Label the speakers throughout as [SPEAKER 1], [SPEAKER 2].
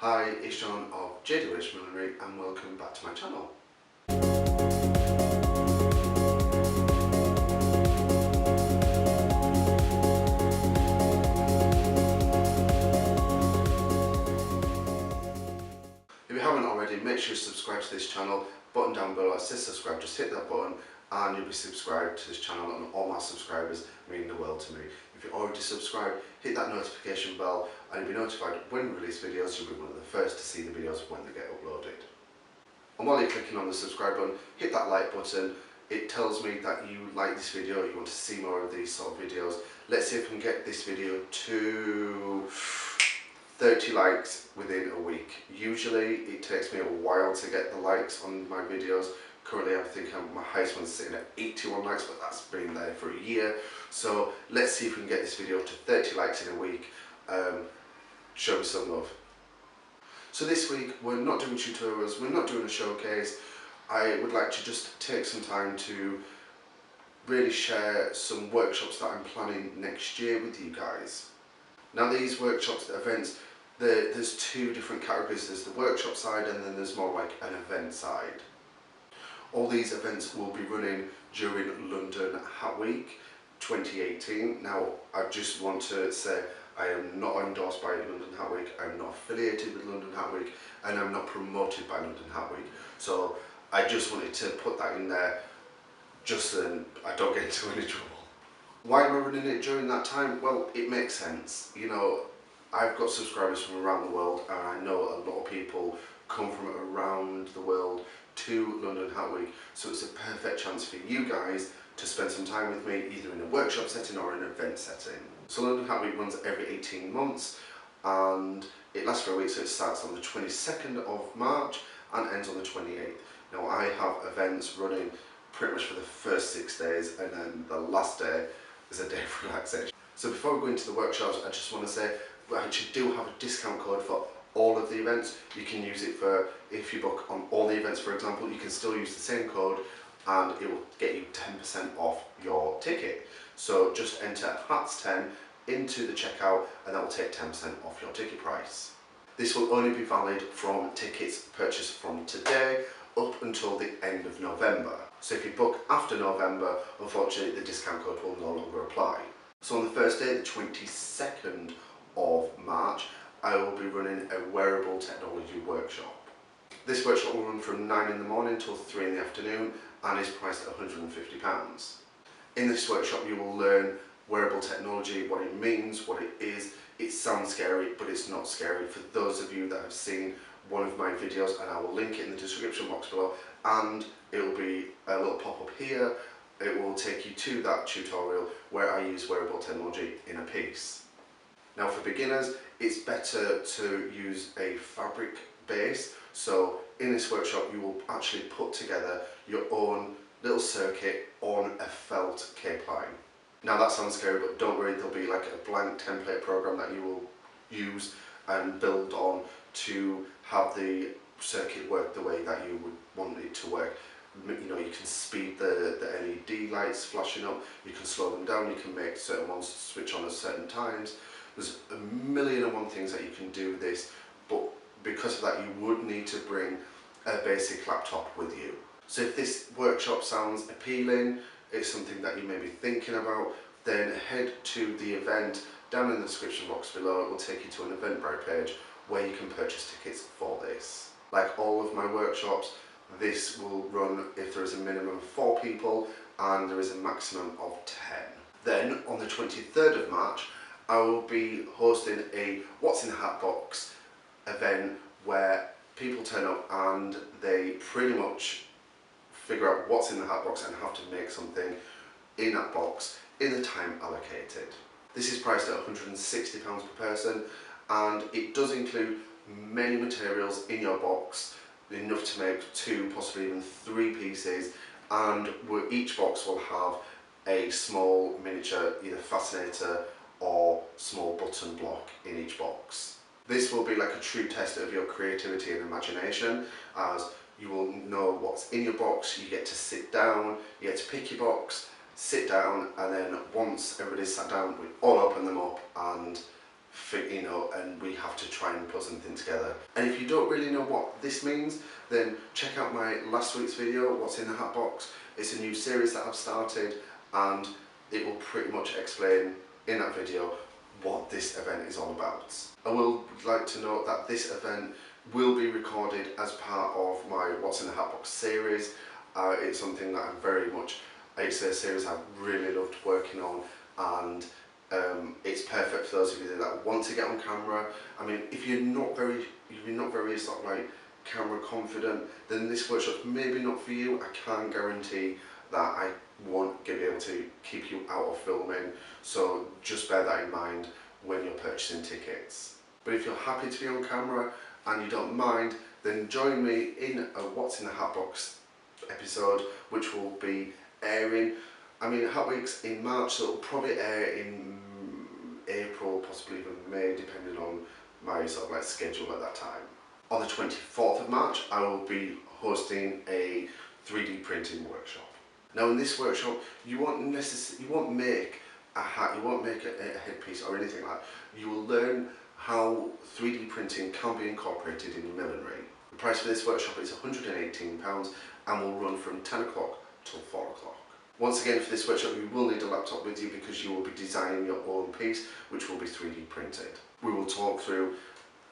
[SPEAKER 1] Hi, it's John of JWH Millinery and welcome back to my channel. If you haven't already, make sure you subscribe to this channel. Button down below that says subscribe, just hit that button and you'll be subscribed to this channel, and all my subscribers mean the world to me. If you're already subscribed, hit that notification bell and you'll be notified when we release videos. You'll be one of the first to see the videos when they get uploaded. And while you're clicking on the subscribe button, hit that like button. It tells me that you like this video, you want to see more of these sort of videos. Let's see if we can get this video to 30 likes within a week. Usually it takes me a while to get the likes on my videos. Currently I think my highest one's sitting at 81 likes, but that's been there for a year. So let's see if we can get this video to 30 likes in a week. Show me some love. So this week we're not doing tutorials, we're not doing a showcase. I would like to just take some time to really share some workshops that I'm planning next year with you guys. Now these workshops, the events, there's two different categories. There's the workshop side and then there's more like an event side. All these events will be running during London Hat Week 2018. Now I just want to say I am not endorsed by London Hat Week, I'm not affiliated with London Hat Week, and I'm not promoted by London Hat Week. So I just wanted to put that in there just so I don't get into any trouble. Why am I running it during that time? Well, it makes sense. You know, I've got subscribers from around the world and I know a lot of people come from around the world to London Hat Week, so it's a perfect chance for you guys to spend some time with me, either in a workshop setting or an event setting. So London Hat Week runs every 18 months and it lasts for a week, so it starts on the 22nd of March and ends on the 28th. Now I have events running pretty much for the first 6 days, and then the last day is a day of relaxation. So before we go into the workshops, I just want to say we actually do have a discount code for all of the events. You can use it for, if you book on all the events for example, you can still use the same code and it will get you 10% off your ticket. So just enter HATS10 into the checkout and that will take 10% off your ticket price. This will only be valid from tickets purchased from today up until the end of November. So if you book after November, unfortunately the discount code will no longer apply. So on the first day, the 22nd of March, I will be running a Wearable Technology workshop. This workshop will run from 9 in the morning till 3 in the afternoon and is priced at £150. In this workshop you will learn wearable technology, what it means, what it is. It sounds scary, but it's not scary. For those of you that have seen one of my videos, and I will link it in the description box below, and it will be a little pop-up here. It will take you to that tutorial where I use wearable technology in a piece. Now for beginners, it's better to use a fabric base. So in this workshop you will actually put together your own little circuit on a felt cape line. Now that sounds scary, but don't worry, there'll be like a blank template program that you will use and build on to have the circuit work the way that you would want it to work. You know, you can speed the LED lights flashing up, you can slow them down, you can make certain ones switch on at certain times. There's a million and one things that you can do with this, but because of that you would need to bring a basic laptop with you. So if this workshop sounds appealing, it's something that you may be thinking about, then head to the event down in the description box below. It will take you to an Eventbrite page where you can purchase tickets for this. Like all of my workshops, this will run if there is a minimum of 4 people and there is a maximum of 10. Then on the 23rd of March, I will be hosting a What's in Hatbox event where people turn up and they pretty much figure out what's in the hat box and have to make something in that box in the time allocated. This is priced at £160 per person and it does include many materials in your box, enough to make 2, possibly even 3 pieces, and each box will have a small miniature either fascinator or small button block in each box. This will be like a true test of your creativity and imagination, as you will know what's in your box. You get to sit down, you get to pick your box, sit down, and then once everybody's sat down, we all open them up and and we have to try and put something together. And if you don't really know what this means, then check out my last week's video, What's in the Hatbox. It's a new series that I've started, and it will pretty much explain in that video what this event is all about. I will like to note that this event will be recorded as part of my What's in the Hatbox series. It's something that it's a series I've really loved working on, and it's perfect for those of you that want to get on camera. I mean, if you're not very sort of like camera confident, then this workshop's maybe not for you. I can't guarantee that I won't be able to keep you out of filming, so just bear that in mind when you're purchasing tickets. But if you're happy to be on camera and you don't mind, then join me in a What's in the Hatbox episode, which will be airing, I mean, Hat Week's in March, so it'll probably air in April, possibly even May, depending on my sort of like schedule at that time. On the 24th of March, I will be hosting a 3D printing workshop. Now in this workshop, you won't make a hat, you won't make a headpiece or anything like that. You will learn how 3D printing can be incorporated in millinery. The price for this workshop is £118 and will run from 10 o'clock till 4 o'clock. Once again, for this workshop you will need a laptop with you because you will be designing your own piece, which will be 3D printed. We will talk through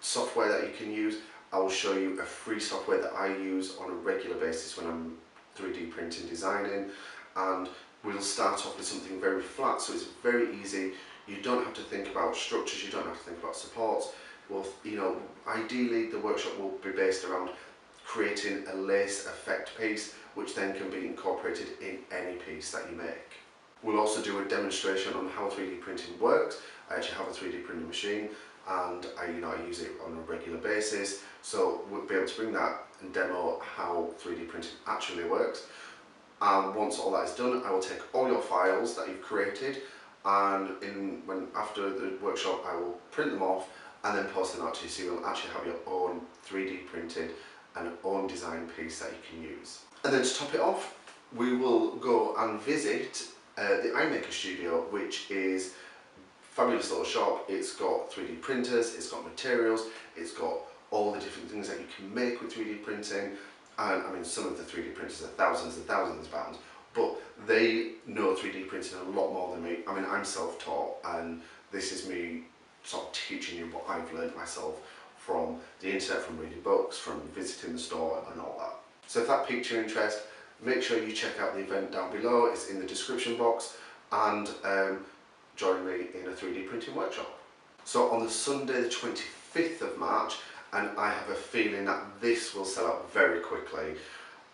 [SPEAKER 1] software that you can use. I will show you a free software that I use on a regular basis when I'm 3D printing, designing, and we'll start off with something very flat, so it's very easy. You don't have to think about structures, you don't have to think about supports. Well, ideally the workshop will be based around creating a lace effect piece, which then can be incorporated in any piece that you make. We'll also do a demonstration on how 3D printing works. I actually have a 3D printing machine, and I use it on a regular basis, so we'll be able to bring that and demo how 3D printing actually works. And once all that is done, I will take all your files that you've created, and after the workshop I will print them off and then post them out to you, so you'll actually have your own 3D printed and own design piece that you can use. And then to top it off, we will go and visit the iMaker studio, which is a fabulous little shop. It's got 3D printers, it's got materials, it's got all the different things that you can make with 3D printing. And I mean, some of the 3D printers are thousands and thousands of pounds, but they know 3D printing a lot more than me. I mean, I'm self-taught, and this is me sort of teaching you what I've learned myself from the internet, from reading books, from visiting the store and all that. So if that piqued your interest, make sure you check out the event down below. It's in the description box, and join me in a 3D printing workshop. So on the Sunday the 25th of March, and I have a feeling that this will sell out very quickly,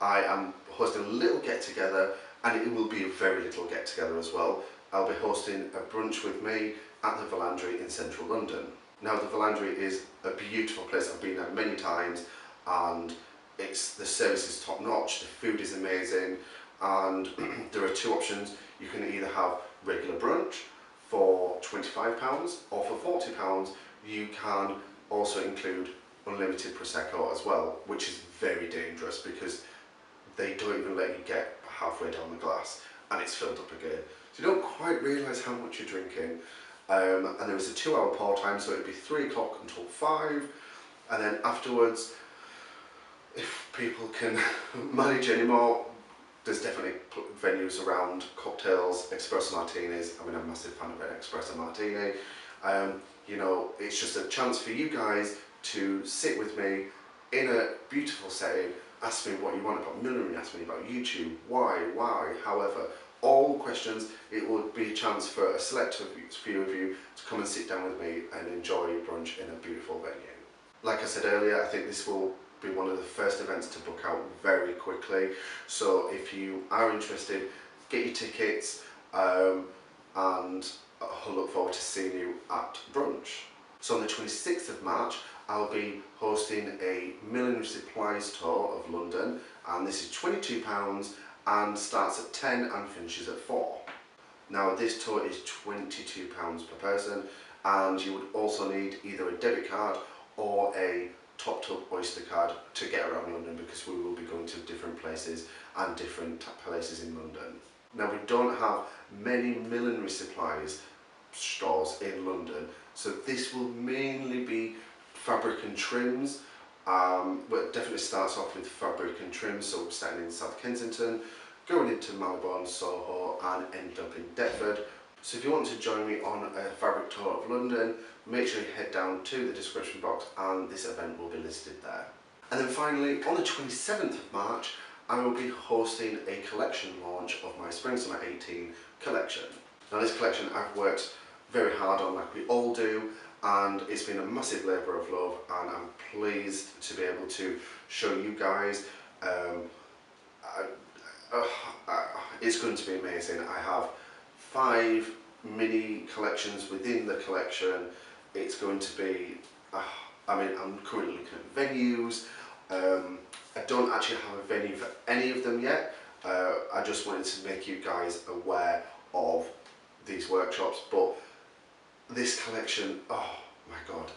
[SPEAKER 1] I am hosting a little get-together, and it will be a very little get-together as well. I'll be hosting a brunch with me at the Villandry in central London. Now the Villandry is a beautiful place. I've been there many times, and the service is top notch, the food is amazing, and there are two options. You can either have regular brunch for £25, or for £40 you can also include unlimited Prosecco as well, which is very dangerous because they don't even let you get halfway down the glass and it's filled up again. So you don't quite realise how much you're drinking. And there is a 2-hour pour time, so it'd be 3 o'clock until 5, and then afterwards, if people can manage anymore, there's definitely venues around, cocktails, espresso martinis. I mean, I'm a massive fan of an espresso martini. It's just a chance for you guys to sit with me in a beautiful setting, ask me what you want about millinery, ask me about YouTube, why, however, all questions. It would be a chance for a select few of you to come and sit down with me and enjoy brunch in a beautiful venue. Like I said earlier, I think this will be one of the first events to book out very quickly, so if you are interested, get your tickets, and I'll look forward to seeing you at brunch. So on the 26th of March, I'll be hosting a millinery supplies tour of London, and this is £22 and starts at 10 and finishes at 4. Now this tour is £22 per person, and you would also need either a debit card or a topped up Oyster card to get around London, because we will be going to different places and different places in London. Now we don't have many millinery supplies stores in London, So this will mainly be fabric and trims. But it definitely starts off with fabric and trims, so we're starting in South Kensington, going into Marylebone, Soho, and end up in Deptford. So if you want to join me on a fabric tour of London, make sure you head down to the description box and this event will be listed there. And then finally, on the 27th of March, I will be hosting a collection launch of my Spring Summer 18 collection. Now this collection I've worked very hard on, like we all do, and it's been a massive labour of love, and I'm pleased to be able to show you guys. It's going to be amazing. I have 5 mini collections within the collection. It's going to be, I mean, I'm currently looking at venues. I don't actually have a venue for any of them yet. I just wanted to make you guys aware of these workshops, but this collection, oh my god,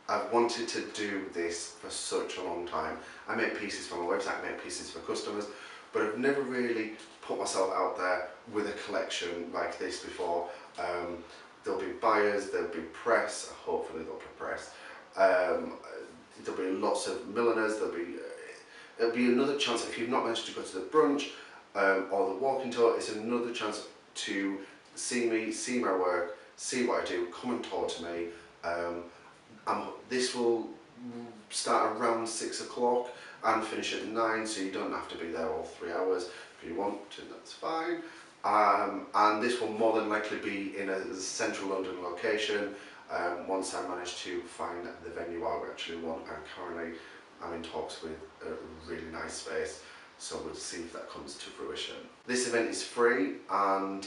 [SPEAKER 1] I've wanted to do this for such a long time. I make pieces for my website, I make pieces for customers, but I've never really put myself out there with a collection like this before. There'll be buyers, there'll be press, hopefully there'll be press. There'll be lots of milliners, it'll be another chance, if you've not managed to go to the brunch or the walking tour, it's another chance to see me, see my work, see what I do, come and talk to me. This will start around 6 o'clock and finish at 9, so you don't have to be there all 3 hours. If you want to, that's fine. And this will more than likely be in a central London location once I manage to find the venue I actually want. And currently I'm in talks with a really nice space, so we'll see if that comes to fruition. This event is free, and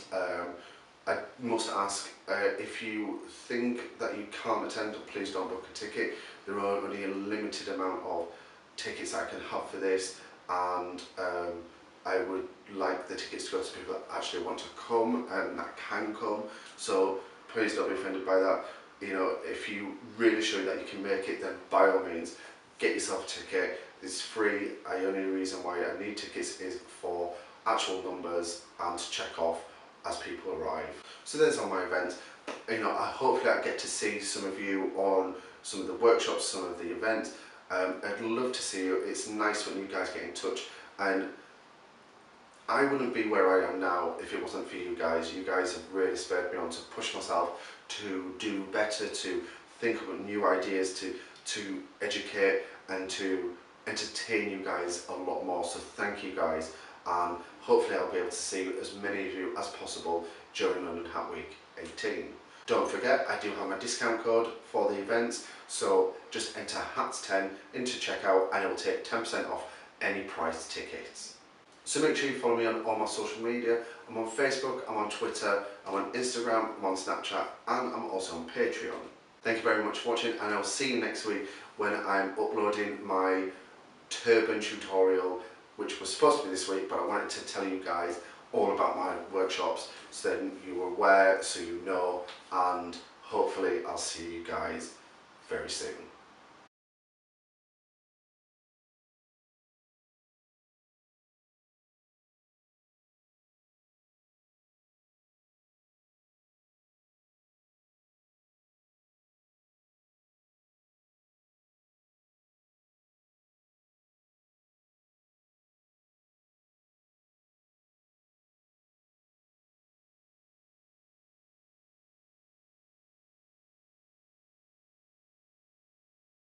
[SPEAKER 1] I must ask, if you think that you can't attend, please don't book a ticket. There are only a limited amount of tickets I can have for this, and I would like the tickets to go to people that actually want to come and that can come. So please don't be offended by that. You know, if you really sure that you can make it, then by all means, get yourself a ticket. It's free. The only reason why I need tickets is for actual numbers and to check off as people arrive. So there's all my events. You know, hopefully I get to see some of you on some of the workshops, some of the events. I'd love to see you. It's nice when you guys get in touch, and I wouldn't be where I am now if it wasn't for you guys. You guys have really spurred me on to push myself, to do better, to think of new ideas, to educate and to entertain you guys a lot more. So thank you guys, and hopefully I'll be able to see as many of you as possible during London Hat Week 18. Don't forget, I do have my discount code for the events, so just enter HATS10 into checkout and it will take 10% off any priced tickets. So make sure you follow me on all my social media. I'm on Facebook, I'm on Twitter, I'm on Instagram, I'm on Snapchat, and I'm also on Patreon. Thank you very much for watching, and I'll see you next week when I'm uploading my turban tutorial, which was supposed to be this week, but I wanted to tell you guys all about my workshops, so then you are aware, so you know, and hopefully I'll see you guys very soon.